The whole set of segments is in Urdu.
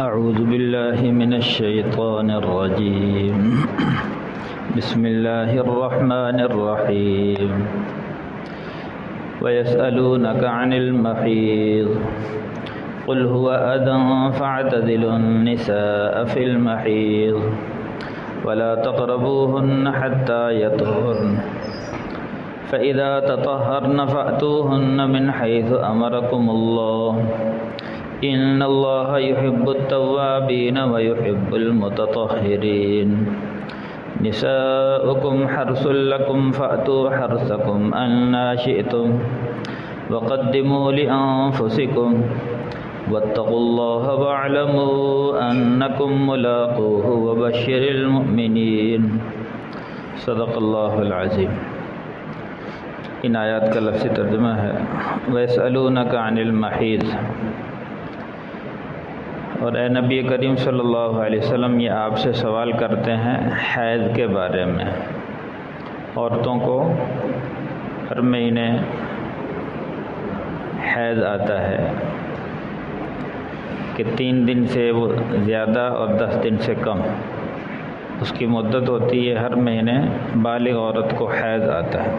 أعوذ بالله من الشيطان الرجيم. بسم الله الرحمن الرحيم. ويسألونك عن المحيض قل هو أذى فاعتزلوا النساء في المحيض ولا تقربوهن حتى يطهرن فإذا تطهرن فأتوهن من حيث أمركم الله إن الله يحب التوابين ويحب المتطهرين. نساؤكم حرث لكم فأتوا حرثكم أنى شئتم وقدموا لأنفسكم واتقوا الله واعلموا أنكم ملاقوه وبشر المؤمنين. صدق اللہ العظیم. ان آیات کا لفظی ترجمہ ہے وَيَسْأَلُونَكَ عَنِ الْمَحِيضِ. اور اے نبی کریم صلی اللہ علیہ وسلم یہ آپ سے سوال کرتے ہیں حیض کے بارے میں. عورتوں کو ہر مہینے حیض آتا ہے کہ 3 دن سے وہ زیادہ اور 10 دن سے کم اس کی مدت ہوتی ہے. ہر مہینے بالغ عورت کو حیض آتا ہے.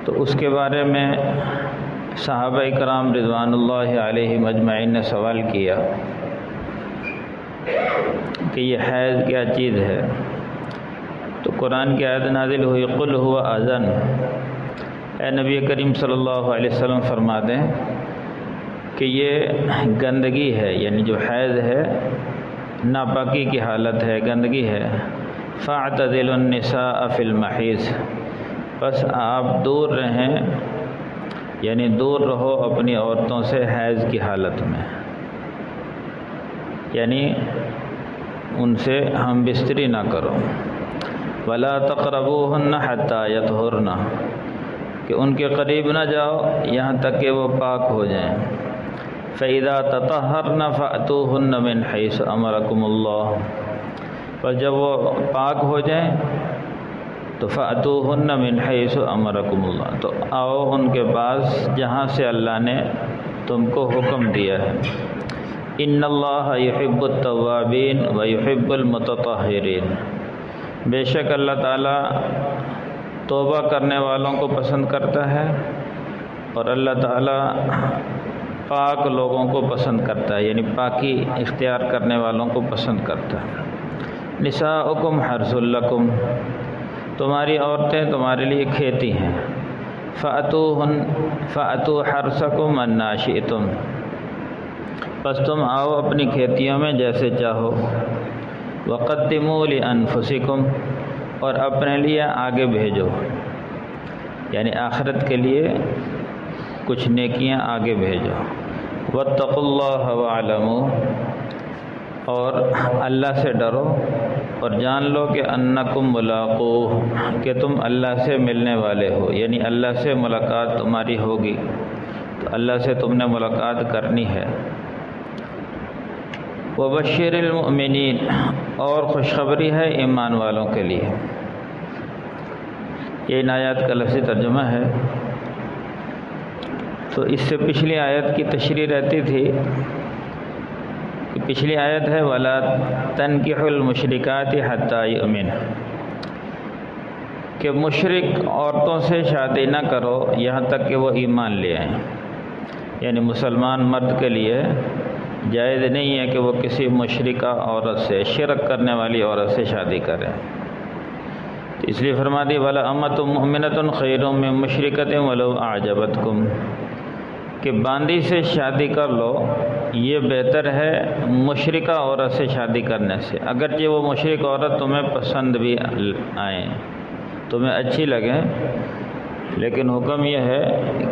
تو اس کے بارے میں صحابہ کرام رضوان اللہ علیہم اجمعین نے سوال کیا کہ یہ حیض کیا چیز ہے. تو قرآن کی آیت نازل ہوئی قل هو اذن. اے نبی کریم صلی اللہ علیہ وسلم فرما دیں کہ یہ گندگی ہے، یعنی جو حیض ہے ناپاکی کی حالت ہے، گندگی ہے. فاعتزلوا النساء فی المحیض. بس آپ دور رہیں، یعنی دور رہو اپنی عورتوں سے حیض کی حالت میں، یعنی ان سے ہم بستری نہ کرو. ولا تقربوهن حتى يطهرن. کہ ان کے قریب نہ جاؤ یہاں تک کہ وہ پاک ہو جائیں. فإذا تطهرن فأتوهن من حيث أمركم الله. پر جب وہ پاک ہو جائیں تو فأتوهن من حيث أمركم الله. تو آؤ ان کے پاس جہاں سے اللہ نے تم کو حکم دیا ہے. ان اللہ يحب التوابین ويحب المتطہرین. بے شک اللہ تعالیٰ توبہ کرنے والوں کو پسند کرتا ہے اور اللہ تعالیٰ پاک لوگوں کو پسند کرتا ہے، یعنی پاکی اختیار کرنے والوں کو پسند کرتا ہے. نساؤکم حرث لکم. تمہاری عورتیں تمہارے لیے کھیتی ہیں. فأتوا حرثکم أنی شئتم. بس تم آؤ اپنی کھیتیوں میں جیسے چاہو. وقدموا لأنفسکم. اور اپنے لیے آگے بھیجو، یعنی آخرت کے لیے کچھ نیکیاں آگے بھیجو. واتقوا اللہ واعلموا. اور اللہ سے ڈرو اور جان لو کہ انکم ملاقوہ، کہ تم اللہ سے ملنے والے ہو، یعنی اللہ سے ملاقات تمہاری ہوگی. تو اللہ سے تم نے ملاقات کرنی ہے. وبشر المؤمنین. اور خوشخبری ہے ایمان والوں کے لیے. یہ ان آیات کا لفظی ترجمہ ہے. تو اس سے پچھلی آیت کی تشریح رہتی تھی کہ پچھلی آیت ہے وَلَا تَنْكِحُوا الْمُشْرِكَاتِ حَتَّى يُؤْمِنَ، کہ مشرک عورتوں سے شادی نہ کرو یہاں تک کہ وہ ایمان لے آئیں. یعنی مسلمان مرد کے لیے جائز نہیں ہے کہ وہ کسی مشرکہ عورت سے، شرک کرنے والی عورت سے شادی کرے. تو اس لیے فرما دی وَلَأَمَّةٌ مُؤْمِنَةٌ خَيْرٌ مِّن مُّشْرِكَةٍ وَلَوْ أَعْجَبَتْكُمْ. کہ باندی سے شادی کر لو یہ بہتر ہے مشرکہ عورت سے شادی کرنے سے، اگرچہ وہ مشرک عورت تمہیں پسند بھی آئیں، تمہیں اچھی لگیں، لیکن حکم یہ ہے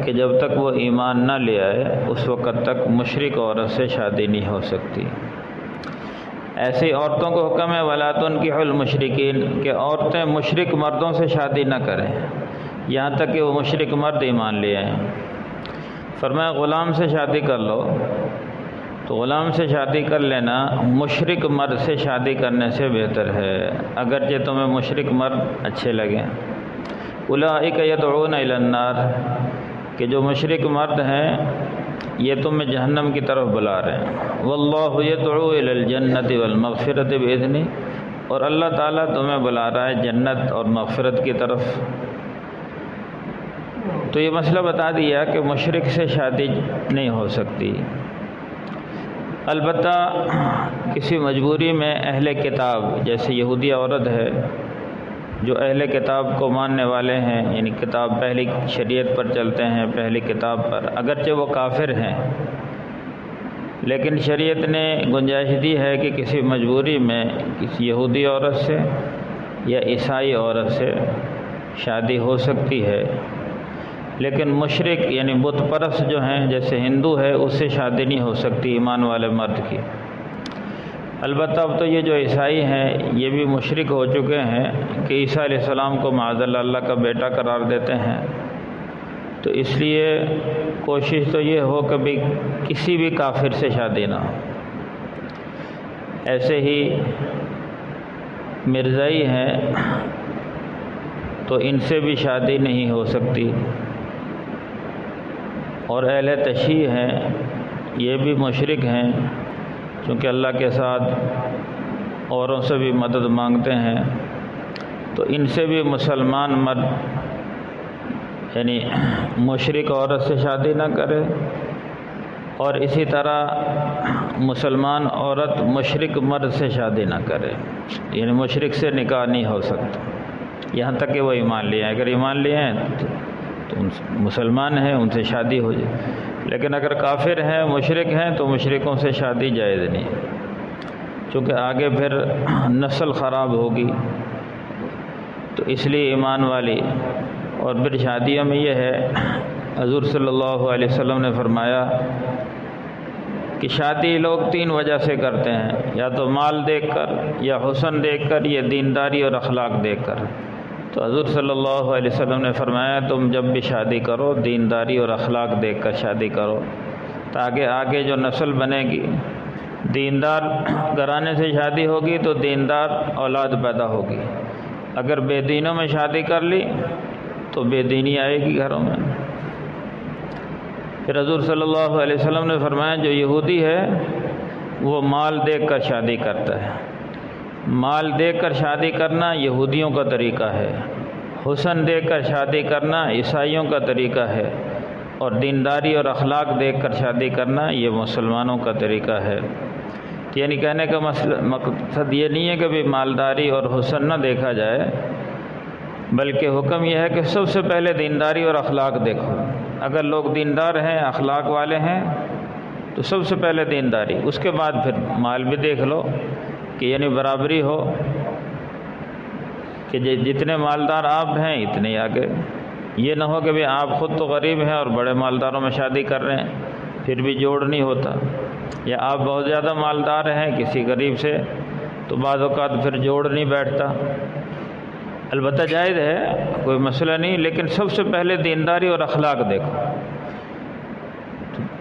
کہ جب تک وہ ایمان نہ لے آئے اس وقت تک مشرک عورت سے شادی نہیں ہو سکتی. ایسی عورتوں کو حکم ہے وَلَا تُنْكِحُوا الْمُشْرِكِينَ، کہ عورتیں مشرک مردوں سے شادی نہ کریں یہاں تک کہ وہ مشرک مرد ایمان لے آئیں. فرمایا غلام سے شادی کر لو. تو غلام سے شادی کر لینا مشرک مرد سے شادی کرنے سے بہتر ہے، اگرچہ تمہیں مشرک مرد اچھے لگیں. اولئک یدعون الی النار. کہ جو مشرک مرد ہیں یہ تمہیں جہنم کی طرف بلا رہے ہیں۔ واللہ یدعو الی الجنۃ والمغفرۃ باذنہ، اور اللہ تعالیٰ تمہیں بلا رہا ہے جنت اور مغفرت کی طرف۔ تو یہ مسئلہ بتا دیا کہ مشرک سے شادی نہیں ہو سکتی، البتہ کسی مجبوری میں اہل کتاب، جیسے یہودی عورت ہے جو اہل کتاب کو ماننے والے ہیں، یعنی کتاب پہلی شریعت پر چلتے ہیں، پہلی کتاب پر، اگرچہ وہ کافر ہیں لیکن شریعت نے گنجائش دی ہے کہ کسی مجبوری میں کسی یہودی عورت سے یا عیسائی عورت سے شادی ہو سکتی ہے، لیکن مشرک یعنی بت پرست جو ہیں جیسے ہندو ہے اس سے شادی نہیں ہو سکتی ایمان والے مرد کی۔ البتہ اب تو یہ جو عیسائی ہیں یہ بھی مشرک ہو چکے ہیں کہ عیسیٰ علیہ السلام کو معاذ اللہ کا بیٹا قرار دیتے ہیں، تو اس لیے کوشش تو یہ ہو کہ بھی کسی بھی کافر سے شادی نہ ہو۔ ایسے ہی مرزائی ہیں تو ان سے بھی شادی نہیں ہو سکتی، اور اہل تشیع ہیں یہ بھی مشرک ہیں چونکہ اللہ کے ساتھ اوروں سے بھی مدد مانگتے ہیں، تو ان سے بھی مسلمان مرد یعنی مشرک عورت سے شادی نہ کرے، اور اسی طرح مسلمان عورت مشرک مرد سے شادی نہ کرے، یعنی مشرک سے نکاح نہیں ہو سکتا یہاں تک کہ وہ ایمان لے آئیں۔ اگر ایمان لے آئیں تو مسلمان ہیں ان سے شادی ہو جائے، لیکن اگر کافر ہیں مشرک ہیں تو مشرکوں سے شادی جائز نہیں، چونکہ آگے پھر نسل خراب ہوگی، تو اس لیے ایمان والی۔ اور پھر شادیوں میں یہ ہے، حضور صلی اللہ علیہ وسلم نے فرمایا کہ شادی لوگ 3 وجہ سے کرتے ہیں، یا تو مال دیکھ کر، یا حسن دیکھ کر، یا دینداری اور اخلاق دیکھ کر۔ تو حضور صلی اللہ علیہ وسلم نے فرمایا تم جب بھی شادی کرو دینداری اور اخلاق دیکھ کر شادی کرو، تاکہ آگے جو نسل بنے گی، دیندار گھرانے سے شادی ہوگی تو دیندار اولاد پیدا ہوگی، اگر بے دینوں میں شادی کر لی تو بے دینی آئے گی گھروں میں۔ پھر حضور صلی اللہ علیہ وسلم نے فرمایا جو یہودی ہے وہ مال دیکھ کر شادی کرتا ہے، مال دیکھ کر شادی کرنا یہودیوں کا طریقہ ہے، حسن دیکھ کر شادی کرنا عیسائیوں کا طریقہ ہے، اور دینداری اور اخلاق دیکھ کر شادی کرنا یہ مسلمانوں کا طریقہ ہے۔ یعنی کہنے کا مقصد یہ نہیں ہے کہ بھی مالداری اور حسن نہ دیکھا جائے، بلکہ حکم یہ ہے کہ سب سے پہلے دینداری اور اخلاق دیکھو۔ اگر لوگ دیندار ہیں، اخلاق والے ہیں، تو سب سے پہلے دینداری، اس کے بعد پھر مال بھی دیکھ لو کہ یعنی برابری ہو، کہ جتنے مالدار آپ ہیں اتنے ہی آگے۔ یہ نہ ہو کہ بھی آپ خود تو غریب ہیں اور بڑے مالداروں میں شادی کر رہے ہیں پھر بھی جوڑ نہیں ہوتا، یا آپ بہت زیادہ مالدار ہیں کسی غریب سے تو بعض اوقات پھر جوڑ نہیں بیٹھتا۔ البتہ جائز ہے، کوئی مسئلہ نہیں، لیکن سب سے پہلے دینداری اور اخلاق دیکھو،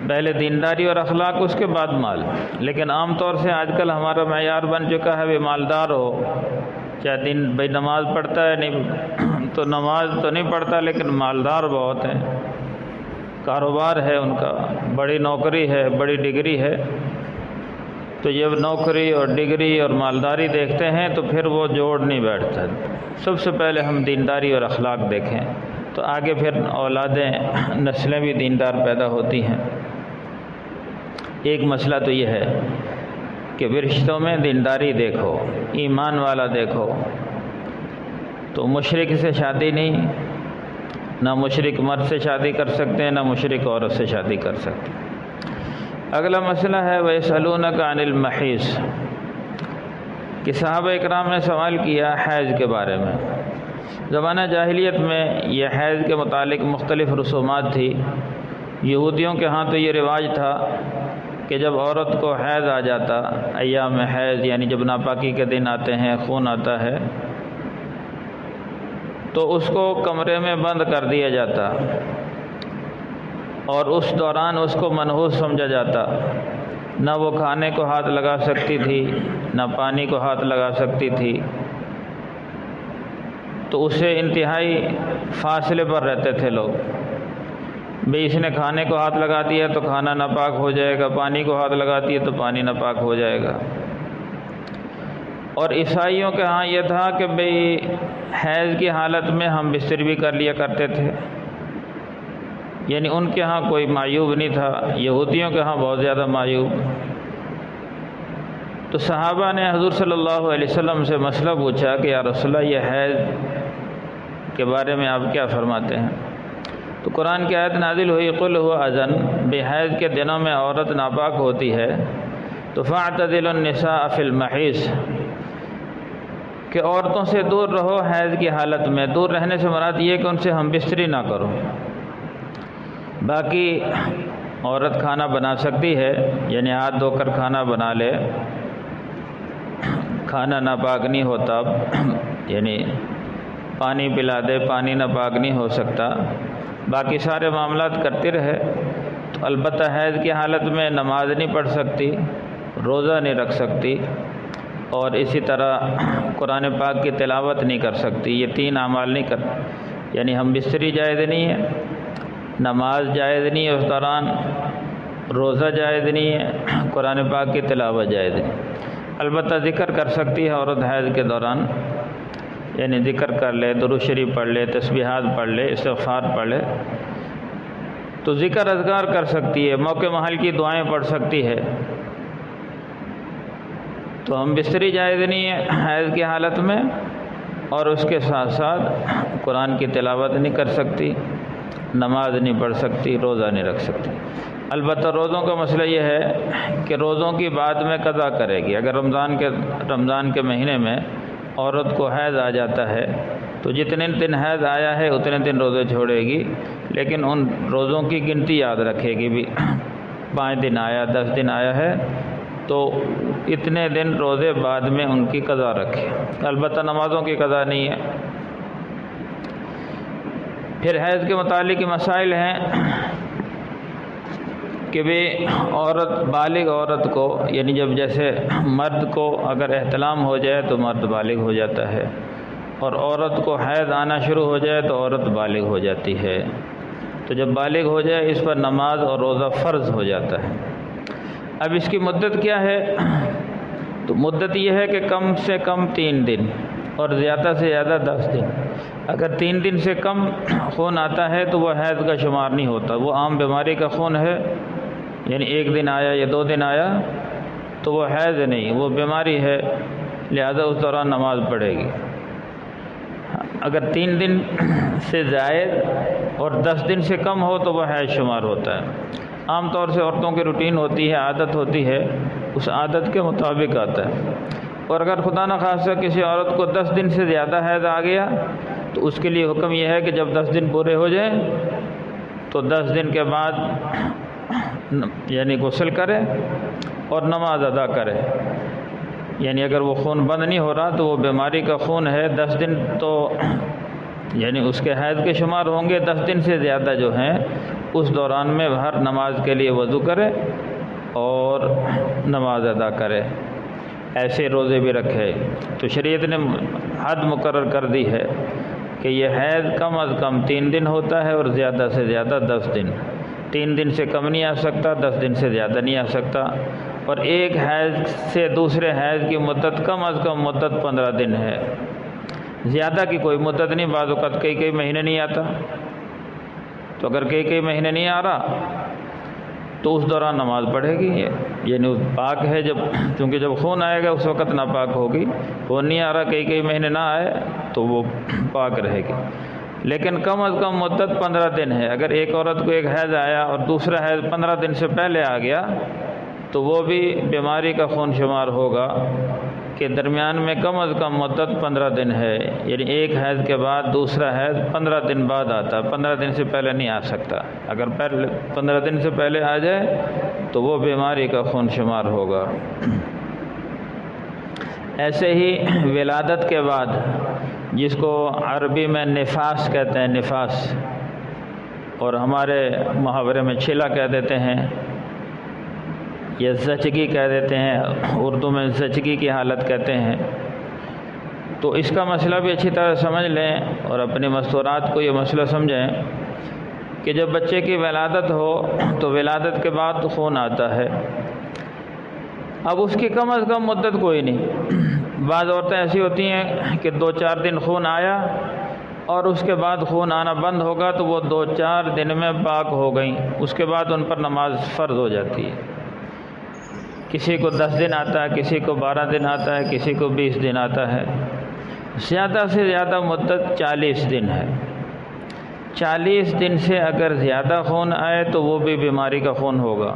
پہلے دینداری اور اخلاق اس کے بعد مال۔ لیکن عام طور سے آج کل ہمارا معیار بن چکا ہے بھی مالدار ہو، چاہے دن بھائی نماز پڑھتا ہے نہیں تو نماز تو نہیں پڑھتا لیکن مالدار بہت ہیں، کاروبار ہے ان کا، بڑی نوکری ہے، بڑی ڈگری ہے، تو جب نوکری اور ڈگری اور مالداری دیکھتے ہیں تو پھر وہ جوڑ نہیں بیٹھتا۔ سب سے پہلے ہم دینداری اور اخلاق دیکھیں تو آگے پھر اولادیں، نسلیں بھی دیندار پیدا ہوتی ہیں۔ ایک مسئلہ تو یہ ہے کہ رشتوں میں دینداری دیکھو، ایمان والا دیکھو، تو مشرک سے شادی نہیں، نہ مشرک مرد سے شادی کر سکتے ہیں، نہ مشرک عورت سے شادی کر سکتے ہیں۔ اگلا مسئلہ ہے وَيَسْأَلُونَكَ عَنِ الْمَحِيضِ، کہ صحابہ اکرام نے سوال کیا حیض کے بارے میں۔ زمانہ جاہلیت میں یہ حیض کے متعلق مختلف رسومات تھی۔ یہودیوں کے ہاں تو یہ رواج تھا کہ جب عورت کو حیض آ جاتا، ایام حیض یعنی جب ناپاکی کے دن آتے ہیں، خون آتا ہے، تو اس کو کمرے میں بند کر دیا جاتا اور اس دوران اس کو منحوس سمجھا جاتا، نہ وہ کھانے کو ہاتھ لگا سکتی تھی، نہ پانی کو ہاتھ لگا سکتی تھی، تو اس سے انتہائی فاصلے پر رہتے تھے لوگ۔ بھئی اس نے کھانے کو ہاتھ لگا دیا تو کھانا ناپاک ہو جائے گا، پانی کو ہاتھ لگا دیا تو پانی ناپاک ہو جائے گا۔ اور عیسائیوں کے ہاں یہ تھا کہ بھئی حیض کی حالت میں ہم بستر بھی کر لیا کرتے تھے، یعنی ان کے ہاں کوئی معیوب نہیں تھا، یہودیوں کے ہاں بہت زیادہ معیوب۔ تو صحابہ نے حضور صلی اللہ علیہ وسلم سے مسئلہ پوچھا کہ یا رسول اللہ یہ حیض کے بارے میں آپ کیا فرماتے ہیں؟ تو قرآن کی آیت نازل ہوئی قل هو اذن، بے حیض کے دنوں میں عورت ناپاک ہوتی ہے تو فاعتزلوا النساء فی المحیض، کہ عورتوں سے دور رہو حیض کی حالت میں۔ دور رہنے سے مراد یہ کہ ان سے ہم بستری نہ کرو۔ باقی عورت کھانا بنا سکتی ہے، یعنی ہاتھ دھو کر کھانا بنا لے، کھانا ناپاک نہیں ہوتا، یعنی پانی پلا دے، پانی ناپاک نہیں ہو سکتا، باقی سارے معاملات کرتی رہے۔ تو البتہ حیض کی حالت میں نماز نہیں پڑھ سکتی، روزہ نہیں رکھ سکتی، اور اسی طرح قرآن پاک کی تلاوت نہیں کر سکتی۔ یہ تین اعمال نہیں کر، یعنی ہم بستری جائز نہیں ہے، نماز جائز نہیں ہے اس دوران، روزہ جائز نہیں ہے، قرآن پاک کی تلاوت جائز نہیں۔ البتہ ذکر کر سکتی ہے عورت حیض کے دوران، یعنی ذکر کر لے، درود شریف پڑھ لے، تسبیحات پڑھ لے، استغفار پڑھ لے، تو ذکر اذکار کر سکتی ہے، موقع محل کی دعائیں پڑھ سکتی ہے۔ تو ہم بستری جائز نہیں ہے حیض کی حالت میں، اور اس کے ساتھ ساتھ قرآن کی تلاوت نہیں کر سکتی، نماز نہیں پڑھ سکتی، روزہ نہیں رکھ سکتی۔ البتہ روزوں کا مسئلہ یہ ہے کہ روزوں کی بعد میں قضا کرے گی۔ اگر رمضان کے مہینے میں عورت کو حیض آ جاتا ہے تو جتنے دن حیض آیا ہے اتنے دن روزے چھوڑے گی، لیکن ان روزوں کی گنتی یاد رکھے گی، بھی 5 دن آیا، 10 دن آیا ہے تو اتنے دن روزے بعد میں ان کی قضا رکھے۔ البتہ نمازوں کی قضا نہیں ہے۔ پھر حیض کے متعلق مسائل ہیں کہ بھی عورت، بالغ عورت کو، یعنی جب جیسے مرد کو اگر احتلام ہو جائے تو مرد بالغ ہو جاتا ہے، اور عورت کو حیض آنا شروع ہو جائے تو عورت بالغ ہو جاتی ہے۔ تو جب بالغ ہو جائے اس پر نماز اور روزہ فرض ہو جاتا ہے۔ اب اس کی مدت کیا ہے؟ تو مدت یہ ہے کہ کم سے کم 3 دن اور زیادہ سے زیادہ 10 دن۔ اگر 3 دن سے کم خون آتا ہے تو وہ حیض کا شمار نہیں ہوتا، وہ عام بیماری کا خون ہے، یعنی 1 دن آیا یا 2 دن آیا تو وہ حیض نہیں، وہ بیماری ہے، لہذا اس دوران نماز پڑھے گی۔ اگر 3 دن سے زائد اور 10 دن سے کم ہو تو وہ حیض شمار ہوتا ہے۔ عام طور سے عورتوں کی روٹین ہوتی ہے، عادت ہوتی ہے، اس عادت کے مطابق آتا ہے۔ اور اگر خدا نخواستہ کسی عورت کو 10 دن سے زیادہ حیض آ گیا تو اس کے لیے حکم یہ ہے کہ جب 10 دن پورے ہو جائیں تو 10 دن کے بعد یعنی غسل کرے اور نماز ادا کرے۔ یعنی اگر وہ خون بند نہیں ہو رہا تو وہ بیماری کا خون ہے، 10 دن تو یعنی اس کے حیض کے شمار ہوں گے۔ 10 دن سے زیادہ جو ہیں اس دوران میں ہر نماز کے لیے وضو کرے اور نماز ادا کرے، ایسے روزے بھی رکھے۔ تو شریعت نے حد مقرر کر دی ہے کہ یہ حیض کم از کم 3 دن ہوتا ہے اور زیادہ سے زیادہ 10 دن۔ 3 دن سے کم نہیں آ سکتا، 10 دن سے زیادہ نہیں آ سکتا، اور ایک حیض سے دوسرے حیض کی مدت کم از کم مدت 15 دن ہے، زیادہ کی کوئی مدت نہیں۔ بعض اوقات کئی مہینے نہیں آتا، تو اگر کئی مہینے نہیں آ رہا تو اس دوران نماز پڑھے گی، یعنی پاک ہے جب، چونکہ جب خون آئے گا اس وقت ناپاک ہوگی۔ خون نہیں آ رہا، کئی مہینے نہ آئے تو وہ پاک رہے گی، لیکن کم از کم مدت 15 دن ہے۔ اگر ایک عورت کو ایک حیض آیا اور دوسرا حیض 15 دن سے پہلے آ گیا تو وہ بھی بیماری کا خون شمار ہوگا کہ درمیان میں کم از کم مدت 15 دن ہے، یعنی ایک حیض کے بعد دوسرا حیض 15 دن بعد آتا ہے، 15 دن سے پہلے نہیں آ سکتا۔ اگر 15 دن سے پہلے آ جائے تو وہ بیماری کا خون شمار ہوگا۔ ایسے ہی ولادت کے بعد، جس کو عربی میں نفاس کہتے ہیں، نفاس، اور ہمارے محاورے میں چھلا کہہ دیتے ہیں یا زچگی کہہ دیتے ہیں، اردو میں زچگی کی حالت کہتے ہیں۔ تو اس کا مسئلہ بھی اچھی طرح سمجھ لیں اور اپنے مستورات کو یہ مسئلہ سمجھیں کہ جب بچے کی ولادت ہو تو ولادت کے بعد خون آتا ہے. اب اس کی کم از کم مدت کوئی نہیں. بعض عورتیں ایسی ہوتی ہیں کہ 2-4 دن خون آیا اور اس کے بعد خون آنا بند ہوگا تو وہ 2-4 دن میں پاک ہو گئیں، اس کے بعد ان پر نماز فرض ہو جاتی ہے. کسی کو 10 دن آتا ہے، کسی کو 12 دن آتا ہے، کسی کو 20 دن آتا ہے. زیادہ سے زیادہ مدت 40 دن ہے. 40 دن سے اگر زیادہ خون آئے تو وہ بھی بیماری کا خون ہوگا.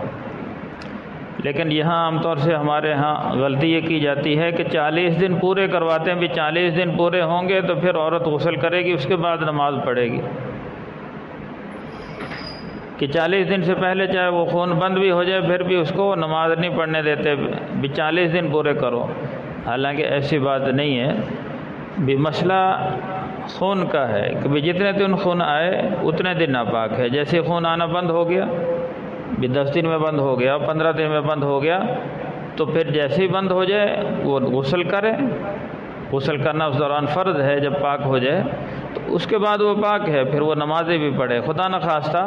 لیکن یہاں عام طور سے ہمارے ہاں غلطی یہ کی جاتی ہے کہ 40 دن پورے کرواتے ہیں. بھی 40 دن پورے ہوں گے تو پھر عورت غسل کرے گی، اس کے بعد نماز پڑھے گی. کہ 40 دن سے پہلے چاہے وہ خون بند بھی ہو جائے پھر بھی اس کو نماز نہیں پڑھنے دیتے. بھی 40 دن پورے کرو. حالانکہ ایسی بات نہیں ہے. بھی مسئلہ خون کا ہے کہ بھی جتنے دن خون آئے اتنے دن ناپاک ہے. جیسے خون آنا بند ہو گیا، بھی 10 دن میں بند ہو گیا، 15 دن میں بند ہو گیا، تو پھر جیسے ہی بند ہو جائے وہ غسل کرے. غسل کرنا اس دوران فرض ہے. جب پاک ہو جائے تو اس کے بعد وہ پاک ہے، پھر وہ نمازیں بھی پڑھے. خدا نخواستہ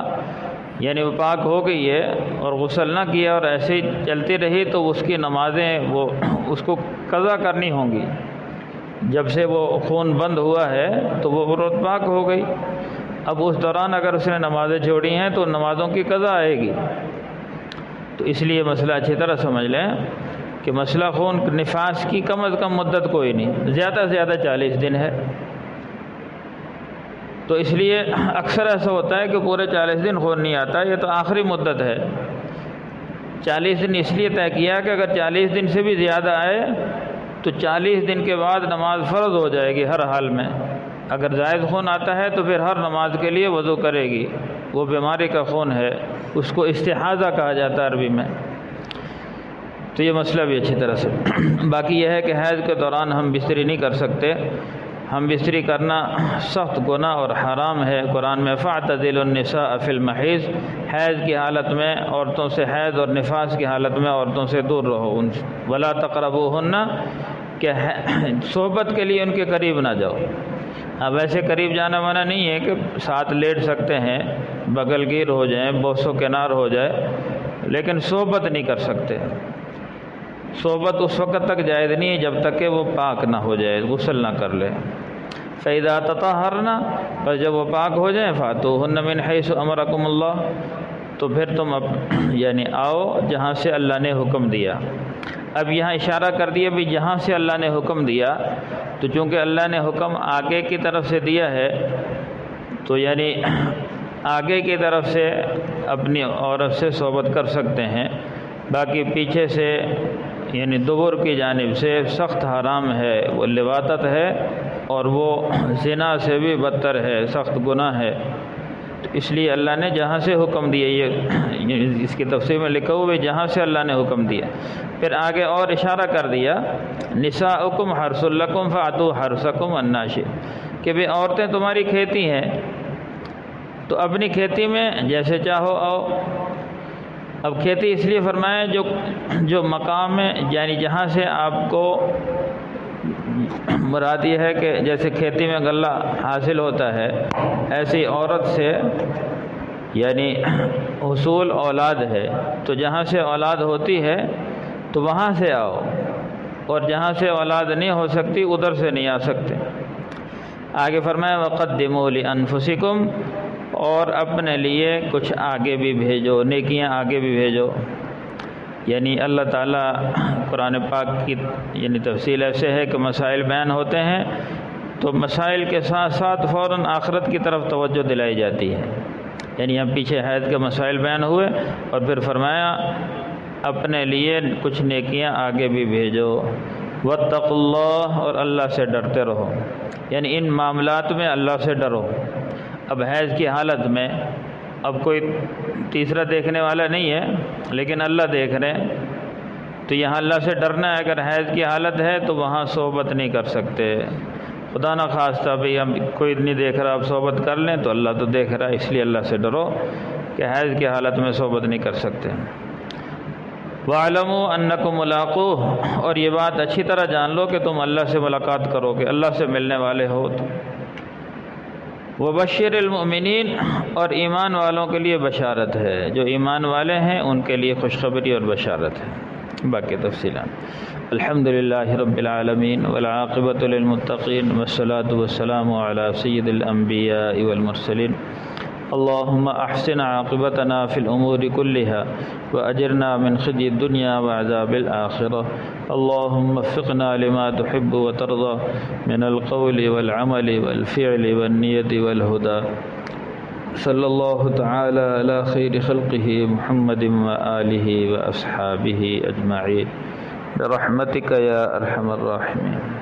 یعنی وہ پاک ہو گئی ہے اور غسل نہ کیا اور ایسے ہی چلتی رہی تو اس کی نمازیں وہ اس کو قضا کرنی ہوں گی. جب سے وہ خون بند ہوا ہے تو وہ عورت پاک ہو گئی. اب اس دوران اگر اس نے نمازیں چھوڑی ہیں تو نمازوں کی قضا آئے گی. تو اس لیے مسئلہ اچھی طرح سمجھ لیں کہ مسئلہ خون نفاس کی کم از کم مدت کوئی نہیں، زیادہ سے زیادہ 40 دن ہے. تو اس لیے اکثر ایسا ہوتا ہے کہ پورے 40 دن خون نہیں آتا. یہ تو آخری مدت ہے. 40 دن اس لیے طے کیا کہ اگر 40 دن سے بھی زیادہ آئے تو 40 دن کے بعد نماز فرض ہو جائے گی ہر حال میں. اگر زائد خون آتا ہے تو پھر ہر نماز کے لیے وضو کرے گی. وہ بیماری کا خون ہے، اس کو استحاضہ کہا جاتا ہے عربی میں. تو یہ مسئلہ بھی اچھی طرح سے. باقی یہ ہے کہ حیض کے دوران ہم بستری نہیں کر سکتے. ہم بستری کرنا سخت گناہ اور حرام ہے. قرآن میں فاعتزلوا النساء فی المحیض، حیض کی حالت میں عورتوں سے، حیض اور نفاس کی حالت میں عورتوں سے دور رہو. ولا تقربوہن، کہ صحبت کے لیے ان کے قریب نہ جاؤ. اب ایسے قریب جانا منع نہیں ہے کہ ساتھ لیٹ سکتے ہیں، بغل گیر ہو جائیں، بوس و کنار ہو جائے، لیکن صحبت نہیں کر سکتے. صحبت اس وقت تک جائز نہیں ہے جب تک کہ وہ پاک نہ ہو جائے، غسل نہ کر لے. فَإِذَا تَطَهَّرْنَ، پر جب وہ پاک ہو جائیں فَأْتُوهُنَّ مِنْ حَيْثُ أَمَرَكُمُ اللَّهُ، تو پھر تم یعنی آؤ جہاں سے اللہ نے حکم دیا. اب یہاں اشارہ کر دیا بھی جہاں سے اللہ نے حکم دیا، تو چونکہ اللہ نے حکم آگے کی طرف سے دیا ہے تو یعنی آگے کی طرف سے اپنی عورت سے صحبت کر سکتے ہیں. باقی پیچھے سے یعنی دبر کی جانب سے سخت حرام ہے، وہ لواطت ہے اور وہ زنا سے بھی بدتر ہے، سخت گناہ ہے. تو اس لیے اللہ نے جہاں سے حکم دیا، یہ اس کی تفسیر میں لکھا ہوا ہے جہاں سے اللہ نے حکم دیا. پھر آگے اور اشارہ کر دیا نساؤکم حرث لکم فأتوا حرثکم انا شئتم، کہ بھی عورتیں تمہاری کھیتی ہیں تو اپنی کھیتی میں جیسے چاہو آؤ. اب کھیتی اس لیے فرمائیں جو مقام میں یعنی جہاں سے آپ کو مراد یہ ہے کہ جیسے کھیتی میں غلہ حاصل ہوتا ہے، ایسی عورت سے یعنی حصول اولاد ہے، تو جہاں سے اولاد ہوتی ہے تو وہاں سے آؤ، اور جہاں سے اولاد نہیں ہو سکتی ادھر سے نہیں آ سکتے. آگے فرمایا وَقَدِّمُوا لِأَنفُسِكُمْ، اور اپنے لیے کچھ آگے بھی بھیجو، نیکیاں آگے بھی بھیجو. یعنی اللہ تعالیٰ قرآن پاک کی یعنی تفصیل ایسے ہے کہ مسائل بیان ہوتے ہیں تو مسائل کے ساتھ ساتھ فوراً آخرت کی طرف توجہ دلائی جاتی ہے. یعنی ہم پیچھے حیض کے مسائل بیان ہوئے اور پھر فرمایا اپنے لیے کچھ نیکیاں آگے بھی بھیجو. واتقوا اللہ، اور اللہ سے ڈرتے رہو. یعنی ان معاملات میں اللہ سے ڈرو. اب حیض کی حالت میں اب کوئی تیسرا دیکھنے والا نہیں ہے لیکن اللہ دیکھ رہے ہیں، تو یہاں اللہ سے ڈرنا ہے. اگر حیض کی حالت ہے تو وہاں صحبت نہیں کر سکتے. خدا نہ خواستہ بھئی ہم کوئی نہیں دیکھ رہا اب صحبت کر لیں، تو اللہ تو دیکھ رہا ہے، اس لیے اللہ سے ڈرو کہ حیض کی حالت میں صحبت نہیں کر سکتے. وَاعْلَمُوا أَنَّكُمْ مُلَاقُوهُ، اور یہ بات اچھی طرح جان لو کہ تم اللہ سے ملاقات کرو گے، اللہ سے ملنے والے ہو. وبشر المؤمنین، اور ایمان والوں کے لیے بشارت ہے، جو ایمان والے ہیں ان کے لیے خوشخبری اور بشارت ہے۔ باقی تفصیلات۔ الحمدللہ رب العالمین والعاقبۃ للمتقین والصلاة والسلام علی سید الانبیاء والمرسلین۔ اللهم احسن عاقبتنا في الامور كلها واجرنا من خزي الدنيا وعذاب الاخره، اللهم وفقنا لما تحب وترضى من القول والعمل والفعل والنية والهدى، صلى الله تعالى على خير خلقه محمد وآله وأصحابه أجمعين برحمتك يا أرحم الراحمين۔